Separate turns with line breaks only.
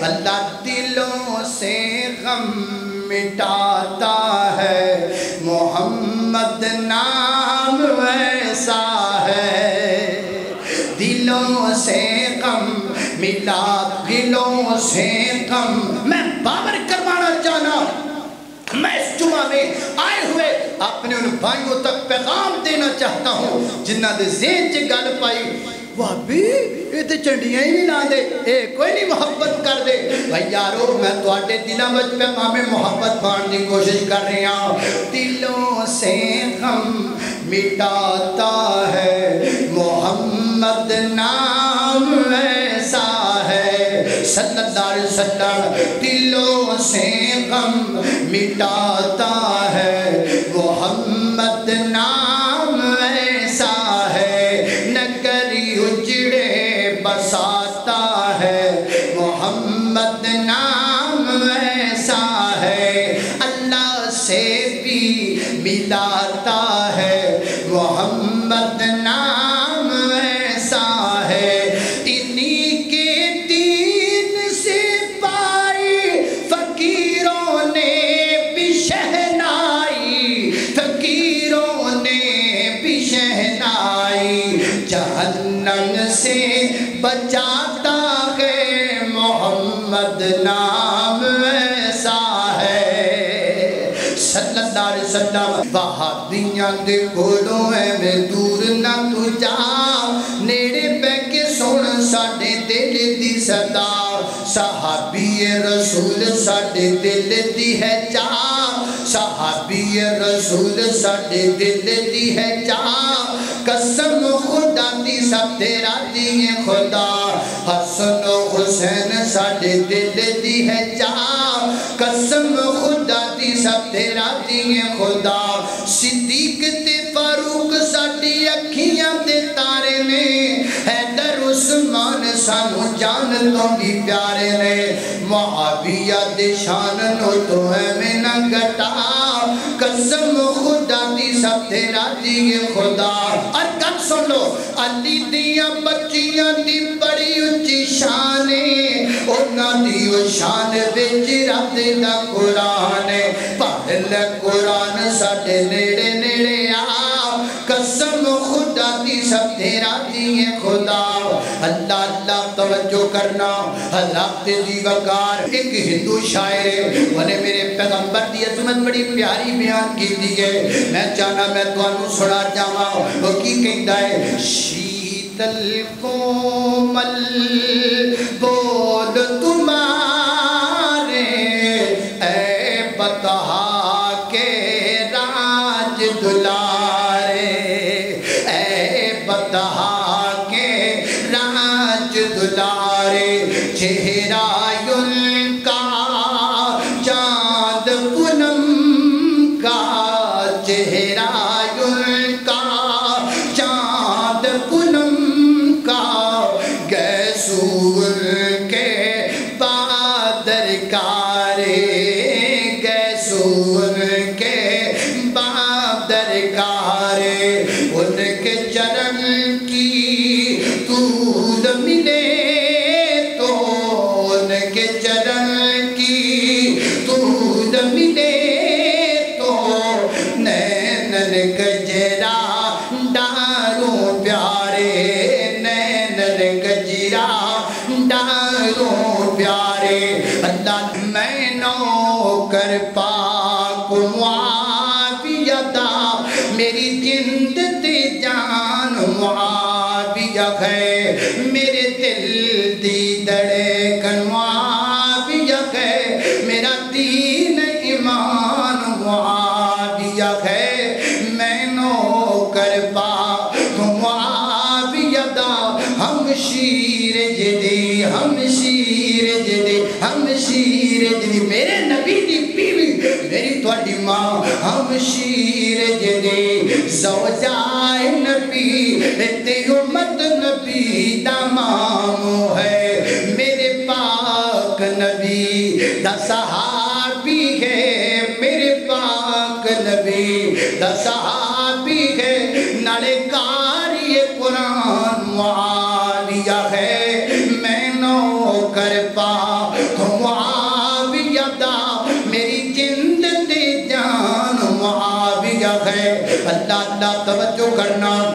اللہ دلوں سے غم مٹاتا ہے، محمد نام ایسا ہے، دلوں سے غم ملا، دلوں سے غم۔ میں باور کروانا چاہنا، میں اس جمعہ میں آئے ہوئے اپنے ان بھائیوں تک پیغام دینا چاہتا ہوں جنہ دے ذہن چ گل پائی بھابی یہ تے چنڈیاں ہی نہیں لا دے، اے کوئی نہیں محبت کر دے۔ بھائی یارو میں تواڈے دلاں وچ پیغام محبت پاؤن دی کوشش کر رہا ہوں۔ دلوں سے غم مٹاتا ہے، محمد نام ایسا ہے، صلی اللہ علیہ وسلم۔ دلوں سے غم مٹاتا ہے، محمد نام ایسا ہے، نگری اجڑے بساتا ہے، محمد نام ایسا ہے، اللہ سے بھی ملاتا ہے، محمد نام ایسا ہے۔ انہی کے دین سے پائی فقیروں نے بھی شہنائی، فقیروں نے بھی شہنائی، جہنم سے بچاتا ہے، محمد نام ایسا ہے، صلی اللہ علیہ وسلم۔ وہابیاں دے کولوں میں دور نہ تو جا، نیڑے بہ کے سن ساڈے دل دی صدا، صحابی رسول ساڈے دل دی ہے چاہ، صحابی رسول ساڈے دل دی ہے چاہ، قسم خدا دی سب تیرا دی خدا، حسن و حسین ساڈے دل دی ہے چاہ، قسم خدا دی سب تیرا دی خدا، صدیق تے فاروق ساڈی اکھیاں تے تارے نے، حیدر عثمان سانو جان تو بھی پیارے نے، معاویہ دے شان نو تو میں نہ گھٹا، قسم خدا دی سب تیرا دی خدا۔ اور گل سن لو، علی دیاں بچیاں دی بڑی اچھی شان ہے، انہاں دی او شان وچ رب دا قرآن ہے، پڑھ لے قرآن ساڈے نیڑے نیڑے آ، قسم خدا دی سب تیرا دی خدا۔ اللہ اللہ توجہ کرنا، حضرات دی وقار۔ ایک ہندو شاعر ہے، انہیں میرے پیغمبر دی عظمت بڑی پیاری بیان کی دی ہے، میں چاہنا میں تانوں سنا جاواں، وہ کی کہندا ہے، شیتل کومل بول تمہارے اے بطحا کے راج دلارے، اے بطحا کے راج دلارے، چہرہ ان کا چاند پونم کا، چہرہ ان کا چاند پونم کا، گیسور کے بادر کارے، گیسور کے بادر کارے، ان کے چرن کی دودھ ملے تو، ان کے چرن کی دودھ ملے تو، نینن گجرا ڈاروں پیارے، نینن گجرا ڈاروں پیارے۔ اللہ میں نوکر پاک معاویہ دا، میری جند تے جان معاویہ ہے، میرے دل دی دھڑکن معاویہ ہے، میرا دین ایمان معاویہ ہے، میں نوکر پاک معاویہ دا، ہم شیر جدی، ہم شیر جدی، ہم شیر جدی، میرے نبی دی بیوی میری تھوڑی ماں، ہم شیر جدی، زوجائے نبی تے امت نبی دا مامو ہے، میرے پاک نبی دا صحابی ہے، میرے پاک نبی دا صحابی ہے، نالے کاری قرآن معاویہ ہے، میں نوکر پاک ہے۔ اللہ اللہ توجہ کرنا۔